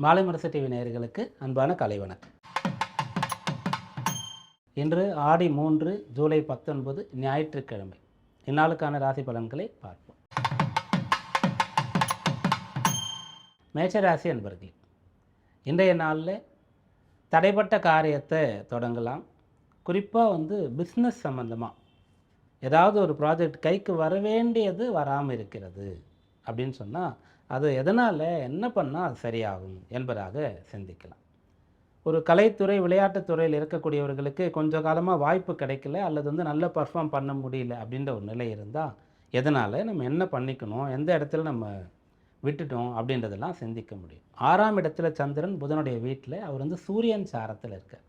மாலை முரசு டிவி நேயர்களுக்கு அன்பான காலை வணக்கம். இன்று ஆடி 3 ஜூலை 19 ஞாயிற்றுக்கிழமை. இந்நாளுக்கான ராசி பலன்களை பார்ப்போம். மேஷ ராசி அன்பர்களே, இன்றைய நாளில் தடைப்பட்ட காரியத்தை தொடங்கலாம். குறிப்பாக பிஸ்னஸ் சம்மந்தமாக ஏதாவது ஒரு ப்ராஜெக்ட் கைக்கு வர வேண்டியது வராமல் இருக்கிறது அப்படின்னு சொன்னால் அது எதனால், என்ன பண்ணால் அது சரியாகும் என்பதாக சிந்திக்கலாம். ஒரு கலைத்துறை விளையாட்டுத்துறையில் இருக்கக்கூடியவர்களுக்கு கொஞ்சம் காலமாக வாய்ப்பு கிடைக்கல அல்லது நல்ல பர்ஃபார்ம் பண்ண முடியல அப்படின்ற ஒரு நிலை இருந்தால் எதனால், நம்ம என்ன பண்ணிக்கணும், எந்த இடத்துல நம்ம விட்டுட்டோம் அப்படின்றதெல்லாம் சிந்திக்க முடியும். 6ஆம் இடத்துல சந்திரன் புதனுடைய வீட்டில், அவர் சூரியன் சாரத்தில் இருக்கார்.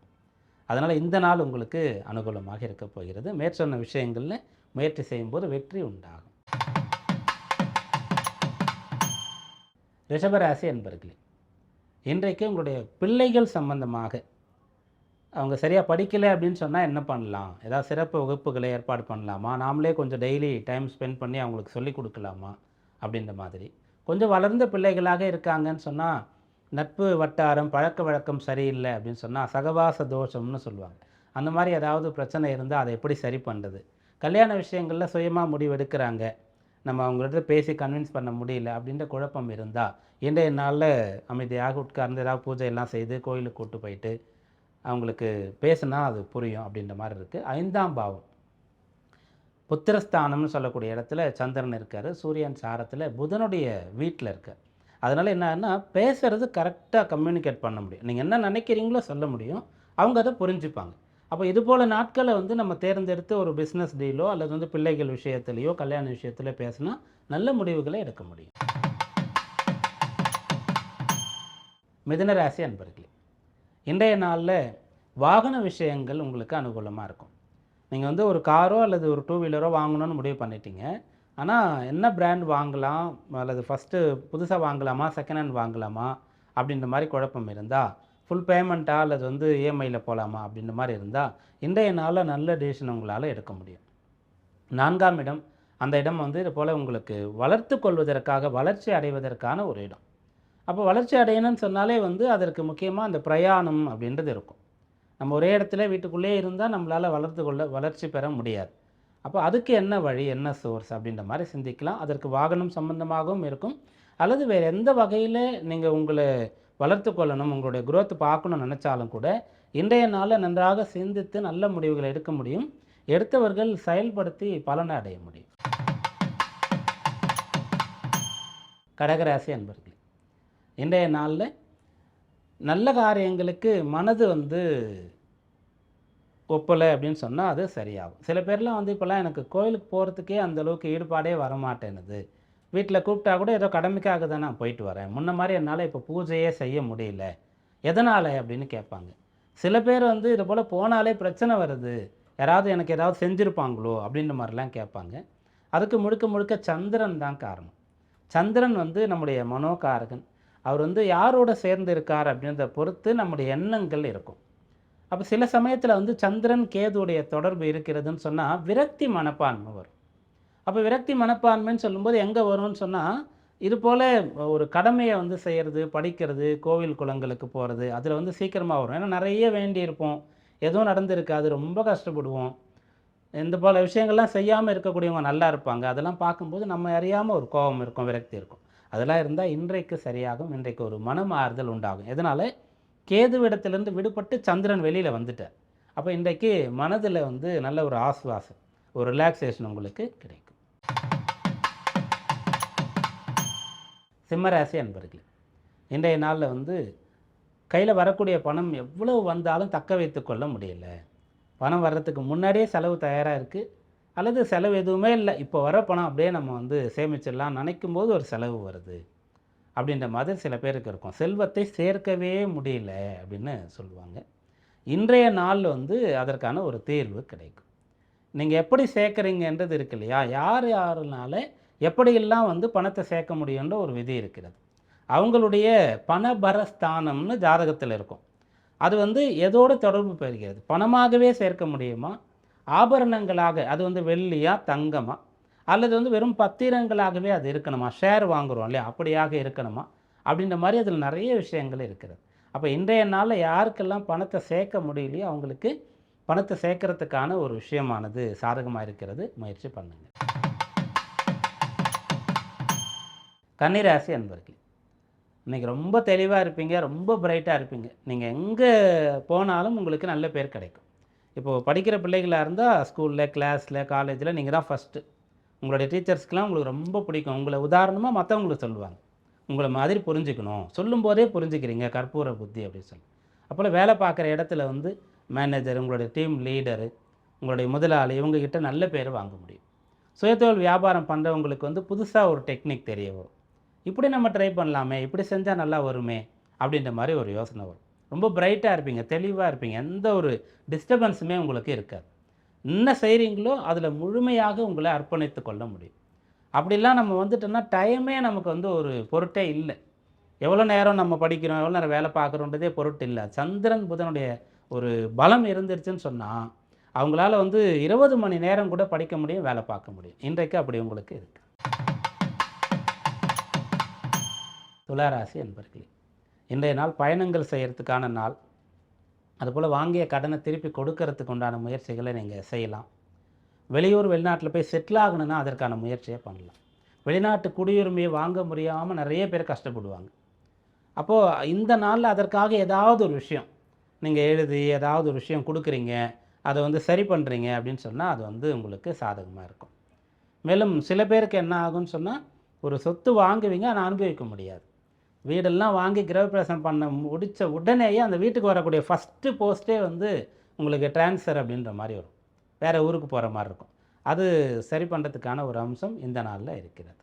அதனால் இந்த நாள் உங்களுக்கு அனுகூலமாக இருக்க போகிறது. மேற்சொன்ன விஷயங்களில் முயற்சி செய்யும்போது வெற்றி உண்டாகும். ரிஷபராசி என்பர்களே, இன்றைக்கு உங்களுடைய பிள்ளைகள் சம்பந்தமாக அவங்க சரியாக படிக்கலை அப்படின்னு சொன்னால் என்ன பண்ணலாம், ஏதாவது சிறப்பு வகுப்புகளை ஏற்பாடு பண்ணலாமா, நாமளே கொஞ்சம் டெய்லி டைம் ஸ்பெண்ட் பண்ணி அவங்களுக்கு சொல்லிக் கொடுக்கலாமா அப்படின்ற மாதிரி. கொஞ்சம் வளர்ந்த பிள்ளைகளாக இருக்காங்கன்னு சொன்னால் நட்பு வட்டாரம் பழக்க வழக்கம் சரியில்லை அப்படின்னு சொன்னால் சகவாச தோஷம்னு சொல்லுவாங்க. அந்த மாதிரி ஏதாவது பிரச்சனை இருந்தால் அதை எப்படி சரி பண்ணுறது, கல்யாண விஷயங்களில் சுயமாக முடிவெடுக்கிறாங்க, நம்ம அவங்கள்ட்ட பேசி கன்வின்ஸ் பண்ண முடியல அப்படின்ற குழப்பம் இருந்தால் இன்றைய நாளில் அமைதியாக உட்கார்ந்து ஏதாவது பூஜையெல்லாம் செய்து கோயிலுக்கு கூட்டு போயிட்டு அவங்களுக்கு பேசுனா அது புரியும் அப்படின்ற மாதிரி இருக்குது. 5ஆம் பாவம் புத்திரஸ்தானம்னு சொல்லக்கூடிய இடத்துல சந்திரன் இருக்கார். சூரியன் சாரத்தில் புதனுடைய வீட்டில் இருக்கார். அதனால் என்னன்னா பேசுகிறது கரெக்டாக கம்யூனிகேட் பண்ண முடியும். நீங்கள் என்ன நினைக்கிறீங்களோ சொல்ல முடியும், அவங்க அதை புரிஞ்சுப்பாங்க. அப்போ இதுபோல் நாட்களை நம்ம தேர்ந்தெடுத்து ஒரு பிஸ்னஸ் டீலோ அல்லது பிள்ளைகள் விஷயத்துலையோ கல்யாண விஷயத்தில் பேசினா நல்ல முடிவுகளை எடுக்க முடியும். மிதுன ராசி அன்பர்களே, இன்றைய நாளில் வாகன விஷயங்கள் உங்களுக்கு அனுகூலமாக இருக்கும். நீங்கள் ஒரு காரோ அல்லது ஒரு 2 வீலரோ வாங்கணும்னு முடிவு பண்ணிட்டீங்க. ஆனால் என்ன பிராண்ட் வாங்கலாம், அல்லது ஃபஸ்ட்டு புதுசாக வாங்கலாமா செகண்ட் ஹேண்ட் வாங்கலாமா அப்படின்ற மாதிரி குழப்பம் இருந்தால், ஃபுல் பேமெண்ட்டா அல்லது இஎம்ஐயில் போகலாமா அப்படின்ற மாதிரி இருந்தால் இன்றைய நாளில் நல்ல டிசிஷன் உங்களால் எடுக்க முடியும். 4ஆம் இடம், அந்த இடம் இது போல் உங்களுக்கு வளர்த்து கொள்வதற்காக வளர்ச்சி அடைவதற்கான ஒரு இடம். அப்போ வளர்ச்சி அடையணும்னு சொன்னாலே அதற்கு முக்கியமாக அந்த பிரயாணம் அப்படின்றது இருக்கும். நம்ம ஒரே இடத்துல வீட்டுக்குள்ளே இருந்தால் நம்மளால் வளர்ச்சி பெற முடியாது. அப்போ அதுக்கு என்ன வழி, என்ன சோர்ஸ் அப்படின்ற மாதிரி சிந்திக்கலாம். அதற்கு வாகனம் சம்பந்தமாகவும் இருக்கும், அல்லது வேறு எந்த வகையில் நீங்கள் உங்களை வளர்த்து கொள்ளணும், உங்களுடைய குரோத் பார்க்கணும்னு நினச்சாலும் கூட இன்றைய நாளில் நன்றாக சிந்தித்து நல்ல முடிவுகளை எடுக்க முடியும். எடுத்தவர்கள் செயல்படுத்தி பலனை அடைய முடியும். கடகராசி அன்பர்களே, இன்றைய நாளில் நல்ல காரியங்களுக்கு மனது ஒப்பலை அப்படின்னு சொன்னால் அது சரியாகும். சில பேர்லாம் இப்போல்லாம் எனக்கு கோயிலுக்கு போகிறதுக்கே அந்தளவுக்கு ஈடுபாடே வரமாட்டேனுது, வீட்டில் கூப்பிட்டா கூட ஏதோ கடமைக்காக தான் நான் போயிட்டு வரேன், முன்ன மாதிரி என்னால் இப்போ பூஜையே செய்ய முடியல, எதனால் அப்படின்னு கேட்பாங்க. சில பேர் இது போல் போனாலே பிரச்சனை வருது, யாராவது எனக்கு ஏதாவது செஞ்சுருப்பாங்களோ அப்படின்ற மாதிரிலாம் கேட்பாங்க. அதுக்கு முழுக்க முழுக்க சந்திரன் தான் காரணம். சந்திரன் நம்முடைய மனோகாரகன். அவர் யாரோட சேர்ந்து இருக்கார் அப்படின்றத பொறுத்து நம்முடைய எண்ணங்கள் இருக்கும். அப்போ சில சமயத்தில் சந்திரன் கேதுவுடைய தொடர்பு இருக்கிறதுன்னு சொன்னால் விரக்தி மனப்பான்மை வரும். அப்போ விரக்தி மனப்பான்மைன்னு சொல்லும்போது எங்கே வரும்னு சொன்னால், இது போல் ஒரு கடமையை செய்கிறது, படிக்கிறது, கோவில் குளங்களுக்கு போகிறது, அதில் சீக்கிரமாக வரும். ஏன்னா நிறைய வேண்டியிருப்போம், எதுவும் நடந்திருக்காது, ரொம்ப கஷ்டப்படுவோம். இந்த போல் விஷயங்கள்லாம் செய்யாமல் இருக்கக்கூடியவங்க நல்லா இருப்பாங்க. அதெல்லாம் பார்க்கும்போது நம்ம அறியாமல் ஒரு கோபம் இருக்கும், விரக்தி இருக்கும். அதெல்லாம் இருந்தால் இன்றைக்கு சரியாகும். இன்றைக்கு ஒரு மனமாறுதல் உண்டாகும். எதனால், கேதுவிடத்திலிருந்து விடுபட்டு சந்திரன் வெளியில் வந்துட்டார். அப்போ இன்றைக்கு மனதில் நல்ல ஒரு ஆசுவாசம், ஒரு ரிலாக்ஸேஷன் உங்களுக்கு கிடைக்கும். சிம்மராசி அன்பர்களே, இன்றைய நாளில் கையில் வரக்கூடிய பணம் எவ்வளவு வந்தாலும் தக்க வைத்து கொள்ள முடியல. பணம் வர்றதுக்கு முன்னாடியே செலவு தயாராக இருக்குது, அல்லது செலவு எதுவுமே இல்லை, இப்போ வர பணம் அப்படியே நம்ம சேமிச்சிடலாம் நினைக்கும் போது ஒரு செலவு வருது அப்படின்ற மாதிரி சில பேருக்கு இருக்கும். செல்வத்தை சேர்க்கவே முடியல அப்படின்னு சொல்லுவாங்க. இன்றைய நாளில் அதற்கான ஒரு தீர்வு கிடைக்கும். நீங்கள் எப்படி சேர்க்குறீங்கன்றது இருக்கு இல்லையா, யாருனால எப்படியெல்லாம் பணத்தை சேர்க்க முடியுன்ற ஒரு விதி இருக்கிறது. அவங்களுடைய பணபரஸ்தானம்னு ஜாதகத்தில் இருக்கும். அது எதோடு தொடர்பு பெறுகிறது, பணமாகவே சேர்க்க முடியுமா, ஆபரணங்களாக அது வெள்ளியா தங்கமா, அல்லது வெறும் பத்திரங்களாகவே அது இருக்கணுமா, ஷேர் வாங்குகிறோம் இல்லையா அப்படியாக இருக்கணுமா அப்படின்ற மாதிரி அதில் நிறைய விஷயங்கள் இருக்கிறது. அப்போ இன்றைய நாளில் யாருக்கெல்லாம் பணத்தை சேர்க்க முடியலையோ அவங்களுக்கு பணத்தை சேர்க்கறதுக்கான ஒரு விஷயமானது சாதகமாக இருக்கிறது. முயற்சி பண்ணுங்க. கன்னிராசி அன்பர்களே, இன்றைக்கி ரொம்ப தெளிவாக இருப்பீங்க, ரொம்ப பிரைட்டாக இருப்பீங்க. நீங்கள் எங்கே போனாலும் உங்களுக்கு நல்ல பேர் கிடைக்கும். இப்போது படிக்கிற பிள்ளைகளாக இருந்தால் ஸ்கூலில், கிளாஸில், காலேஜில் நீங்கள் தான் ஃபஸ்ட்டு. உங்களுடைய டீச்சர்ஸ்க்கெலாம் உங்களுக்கு ரொம்ப பிடிக்கும். உங்களை உதாரணமாக மற்றவங்களுக்கு சொல்லுவாங்க. உங்களை மாதிரி புரிஞ்சுக்கணும், சொல்லும்போதே புரிஞ்சுக்கிறீங்க, கற்பூர புத்தி அப்படின்னு சொல்லி. அப்போல்லாம் வேலை பார்க்குற இடத்துல வந்து மேனேஜர், உங்களுடைய டீம் லீடரு, உங்களுடைய முதலாளி, இவங்ககிட்ட நல்ல பேர் வாங்க முடியும். சுயதொழில் வியாபாரம் பண்ணுறவங்களுக்கு வந்து புதுசாக ஒரு டெக்னிக் தெரிய வரும். இப்படி நம்ம ட்ரை பண்ணலாமே, இப்படி செஞ்சால் நல்லா வருமே அப்படின்ற மாதிரி ஒரு யோசனை வரும். ரொம்ப பிரைட்டாக இருப்பீங்க, தெளிவாக இருப்பீங்க, எந்த ஒரு டிஸ்டர்பன்ஸுமே உங்களுக்கு இருக்காது. என்ன செய்கிறீங்களோ அதில் முழுமையாக உங்களை அர்ப்பணித்து கொள்ள முடியும். அப்படிலாம் நம்ம வந்துட்டோம்னா டைமே நமக்கு வந்து ஒரு பொருட்டே இல்லை. எவ்வளோ நேரம் நம்ம படிக்கிறோம், எவ்வளோ நேரம் வேலை பார்க்குறோன்றதே பொருட்டு இல்லை. சந்திரன் புதனுடைய ஒரு பலம் இருந்துருச்சுன்னு சொன்னால் அவங்களால வந்து 20 மணி நேரம் கூட படிக்க முடியும், வேலை பார்க்க முடியும். இன்றைக்கு அப்படி உங்களுக்கு இருக்குது. துளாராசி என்பர்களே, இன்றைய நாள் பயணங்கள் செய்கிறதுக்கான நாள். அதுபோல் வாங்கிய கடனை திருப்பி கொடுக்கறதுக்கு உண்டான முயற்சிகளை நீங்கள் செய்யலாம். வெளியூர் வெளிநாட்டில் போய் செட்டில் ஆகணுன்னா அதற்கான முயற்சியை பண்ணலாம். வெளிநாட்டு குடியுரிமையை வாங்க முடியாமல் நிறைய பேர் கஷ்டப்படுவாங்க. அப்போது இந்த நாளில் அதற்காக ஏதாவது ஒரு விஷயம் நீங்கள் எழுதி ஏதாவது ஒரு விஷயம் கொடுக்குறீங்க, அதை வந்து சரி பண்ணுறீங்க அப்படின்னு சொன்னால் அது வந்து உங்களுக்கு சாதகமாக இருக்கும். மேலும் சில பேருக்கு என்ன ஆகும்னு சொன்னால், ஒரு சொத்து வாங்குவீங்க, ஆனால் அனுபவிக்க முடியாது. வீடெல்லாம் வாங்கி கிரகப்பிரவேசம் பண்ண முடித்த உடனேயே அந்த வீட்டுக்கு வரக்கூடிய ஃபஸ்ட்டு போஸ்ட்டே வந்து உங்களுக்கு ட்ரான்ஸ்ஃபர் அப்படின்ற மாதிரி வரும். வேறு ஊருக்கு போகிற மாதிரி இருக்கும். அது சரி பண்ணுறதுக்கான ஒரு அம்சம் இந்த நாளில் இருக்கிறது.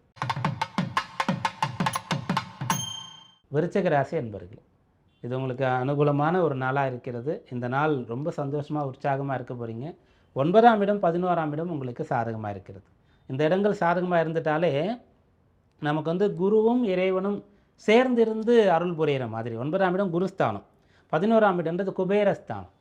விருச்சிக ராசி என்பர்கள், இது உங்களுக்கு அனுகூலமான ஒரு நாளாக இருக்கிறது. இந்த நாள் ரொம்ப சந்தோஷமாக உற்சாகமாக இருக்க போகிறீங்க. 9ஆம் இடம் 11ஆம் இடம் உங்களுக்கு சாதகமாக இருக்கிறது. இந்த இடங்கள் சாதகமாக இருந்துட்டாலே நமக்கு வந்து குருவும் இறைவனும் சேர்ந்திருந்து அருள் புரிகிற மாதிரி. 9ஆம் இடம் குருஸ்தானம், 11ஆம் இடம்ன்றது குபேரஸ்தானம்.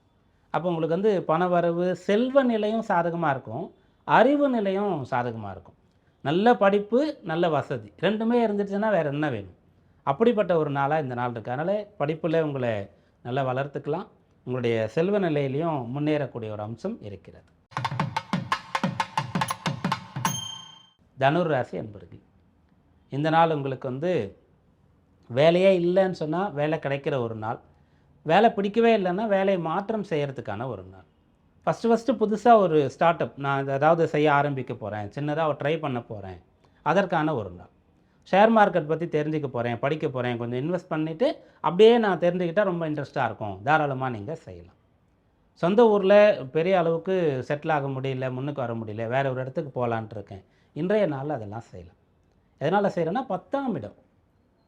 அப்போ உங்களுக்கு வந்து பணவரவு, செல்வ நிலையும் சாதகமாக இருக்கும், அறிவு நிலையும் சாதகமாக இருக்கும். நல்ல படிப்பு, நல்ல வசதி ரெண்டுமே இருந்துச்சுன்னா வேறு என்ன வேணும்? அப்படிப்பட்ட ஒரு நாளாக இந்த நாள் இருக்குது. அதனால் படிப்பில் உங்களை நல்லா வளர்த்துக்கலாம், உங்களுடைய செல்வ நிலையிலையும் முன்னேறக்கூடிய ஒரு அம்சம் இருக்கிறது. தனுர் ராசி என்பர்கள், இந்த நாள் உங்களுக்கு வந்து வேலையே இல்லைன்னு சொன்னால் வேலை கிடைக்கிற ஒரு நாள். வேலை பிடிக்கவே இல்லைன்னா வேலையை மாற்றம் செய்கிறதுக்கான ஒரு நாள். ஃபஸ்ட்டு புதுசாக ஒரு ஸ்டார்ட் அப் நான் ஏதாவது செய்ய ஆரம்பிக்க போகிறேன், சின்னதாக ட்ரை பண்ண போகிறேன், அதற்கான ஒரு நாள். ஷேர் மார்க்கெட் பற்றி தெரிஞ்சுக்க போகிறேன், படிக்க போகிறேன், கொஞ்சம் இன்வெஸ்ட் பண்ணிவிட்டு அப்படியே நான் தெரிஞ்சுக்கிட்டால் ரொம்ப இன்ட்ரெஸ்ட்டாக இருக்கும், தாராளமாக நீங்கள் செய்யலாம். சொந்த ஊரில் பெரிய அளவுக்கு செட்டில் ஆக முடியல, முன்னுக்கு வர முடியல, வேறு ஒரு இடத்துக்கு போகலான்ட்டு இருக்கேன், இன்றைய நாளில் அதெல்லாம் செய்யலாம். எதனால் செய்கிறேன்னா 10ஆம் இடம்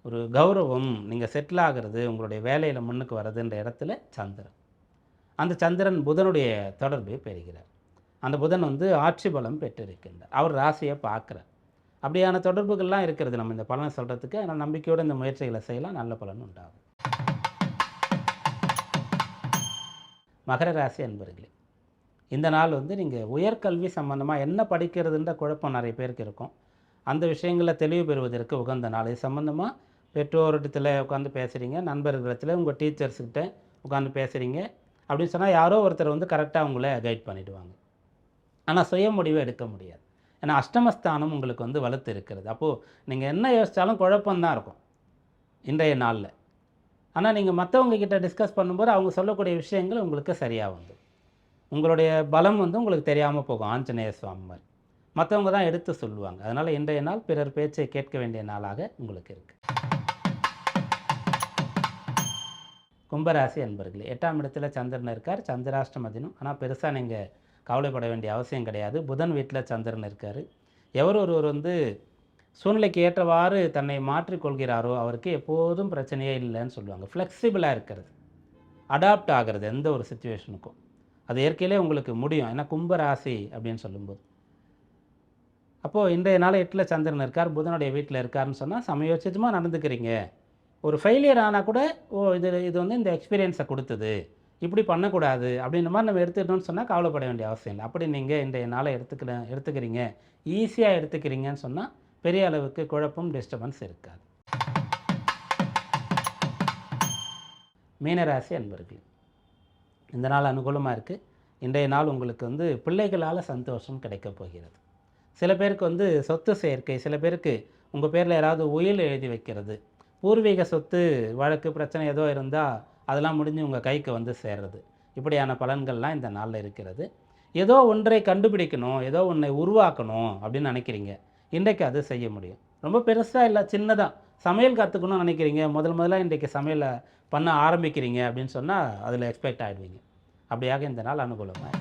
ஒரு கௌரவம், நீங்கள் செட்டில் ஆகிறது, உங்களுடைய வேலையில் முன்னுக்கு வர்றதுன்ற இடத்துல சந்திரன். அந்த சந்திரன் புதனுடைய தொடர்பை பெறுகிறார். அந்த புதன் வந்து ஆட்சி பலம் பெற்றிருக்கின்றார். அவர் ராசியை பார்க்குறார். அப்படியான தொடர்புகள்லாம் இருக்கிறது நம்ம இந்த பலனை சொல்கிறதுக்கு. ஆனால் நம்பிக்கையோடு இந்த முயற்சிகளை செய்யலாம், நல்ல பலன் உண்டாகும். மகர ராசி அன்பர்களே, இந்த நாள் வந்து நீங்கள் உயர்கல்வி சம்பந்தமாக என்ன படிக்கிறதுன்ற குழப்பம் நிறைய பேருக்கு இருக்கும். அந்த விஷயங்களில் தெளிவு பெறுவதற்கு உகந்த நாள். இது சம்மந்தமாக பெற்றோரிடத்தில் உட்காந்து பேசுகிறீங்க, நண்பர்களிடத்தில் உங்கள் டீச்சர்ஸ்கிட்ட உட்காந்து பேசுகிறீங்க அப்படின்னு சொன்னால் யாரோ ஒருத்தர் வந்து கரெக்டாக உங்களை கைட் பண்ணிவிடுவாங்க. ஆனால் சுய முடிவை எடுக்க முடியாது. ஏன்னா அஷ்டமஸ்தானம் உங்களுக்கு வந்து வலுத்து இருக்கிறது. அப்போது நீங்கள் என்ன யோசித்தாலும் குழப்பம்தான் இருக்கும் இன்றைய நாளில். ஆனால் நீங்கள் மற்றவங்க கிட்ட டிஸ்கஸ் பண்ணும்போது அவங்க சொல்லக்கூடிய விஷயங்கள் உங்களுக்கு சரியாக வந்து உங்களுடைய பலம் வந்து உங்களுக்கு தெரியாமல் போகும். ஆஞ்சநேய சுவாமி மாதிரி மற்றவங்க தான் எடுத்து சொல்லுவாங்க. அதனால் இன்றைய நாள் பிறர் பேச்சை கேட்க வேண்டிய நாளாக உங்களுக்கு இருக்குது. கும்பராசி அன்பர்களே, 8ஆம் இடத்துல சந்திரன் இருக்கார், சந்திராஷ்டம தினம். ஆனால் பெருசாக நீங்கள் கவலைப்பட வேண்டிய அவசியம் கிடையாது. புதன் வீட்டில் சந்திரன் இருக்கார். எவர் ஒருவர் வந்து சூழ்நிலைக்கு ஏற்றவாறு தன்னை மாற்றிக்கொள்கிறாரோ அவருக்கு எப்போதும் பிரச்சனையே இல்லைன்னு சொல்லுவாங்க. ஃப்ளெக்சிபிளாக இருக்கிறது, அடாப்ட் ஆகிறது எந்த ஒரு சுச்சுவேஷனுக்கும். அது இயற்கையிலே உங்களுக்கு முடியும். ஏன்னா கும்பராசி அப்படின்னு சொல்லும்போது. அப்போது இன்றைய நாள் 8ல் சந்திரன் இருக்கார், புதனுடைய வீட்டில் இருக்காருன்னு சொன்னால் சமயோசிதமாக நடந்துக்கிறீங்க. ஒரு ஃபெயிலியர் ஆனால் கூட இது வந்து இந்த எக்ஸ்பீரியன்ஸை கொடுத்தது, இப்படி பண்ணக்கூடாது அப்படின்ற மாதிரி நம்ம எடுத்துக்கிட்டோம்னு சொன்னால் கவலைப்பட வேண்டிய அவசியம் இல்லை. அப்படி நீங்கள் இன்றைய நாளை எடுத்துக்கிறீங்க, ஈஸியாக எடுத்துக்கிறீங்கன்னு சொன்னால் பெரிய அளவுக்கு குழப்பம், டிஸ்டர்பன்ஸ் இருக்காது. மீனராசி அன்பர்கள், இந்த நாள் அனுகூலமாக இருக்குது. இன்றைய நாள் உங்களுக்கு வந்து பிள்ளைகளால் சந்தோஷம் கிடைக்கப் போகிறது. சில பேருக்கு வந்து சொத்து சேர்க்கை, சில பேருக்கு உங்கள் பேரில் யாராவது உயில் எழுதி வைக்கிறது, பூர்வீக சொத்து வழக்கு பிரச்சனை ஏதோ இருந்தால் அதெல்லாம் முடிஞ்சு உங்கள் கைக்கு வந்து சேர்றது, இப்படியான பலன்கள்லாம் இந்த நாளில் இருக்கிறது. ஏதோ ஒன்றை கண்டுபிடிக்கணும், ஏதோ ஒன்றை உருவாக்கணும் அப்படின்னு நினைக்கிறீங்க, இன்றைக்கு அது செய்ய முடியும். ரொம்ப பெருசாக இல்லை, சின்னதாக சமையல் கற்றுக்கணும்னு நினைக்கிறீங்க, முதல்ல இன்றைக்கு சமையலை பண்ண ஆரம்பிக்கிறீங்க அப்படின்னு சொன்னால் அதில் எக்ஸ்பெக்ட் ஆகிடுவீங்க. அப்படியாக இந்த நாள் அனுகூலமாக.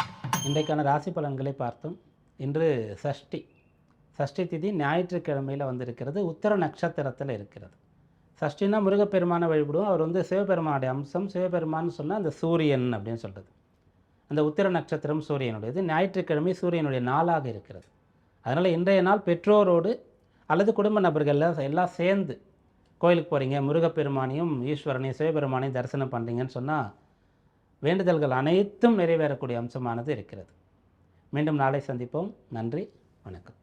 இன்றைக்கான ராசி பலன்களை பார்த்தோம். இன்று சஷ்டி, சஷ்டி திதி ஞாயிற்றுக்கிழமையில் வந்திருக்கிறது, உத்தர நட்சத்திரத்தில் இருக்கிறது. சஷ்டினா முருகப்பெருமானை வழிபடுவோம். அவர் வந்து சிவபெருமானுடைய அம்சம். சிவபெருமான்னு சொன்னால் அந்த சூரியன் அப்படின்னு சொல்கிறது. அந்த உத்திர நட்சத்திரம் சூரியனுடையது. ஞாயிற்றுக்கிழமை சூரியனுடைய நாளாக இருக்கிறது. அதனால் இன்றைய நாள் பெற்றோரோடு அல்லது குடும்ப நபர்கள் எல்லாம் சேர்ந்து கோயிலுக்கு போகிறீங்க, முருகப்பெருமானையும் ஈஸ்வரனையும் சிவபெருமானையும் தரிசனம் பண்ணுறீங்கன்னு சொன்னால் வேண்டுதல்கள் அனைத்தும் நிறைவேறக்கூடிய அம்சமானது இருக்கிறது. மீண்டும் நாளை சந்திப்போம். நன்றி, வணக்கம்.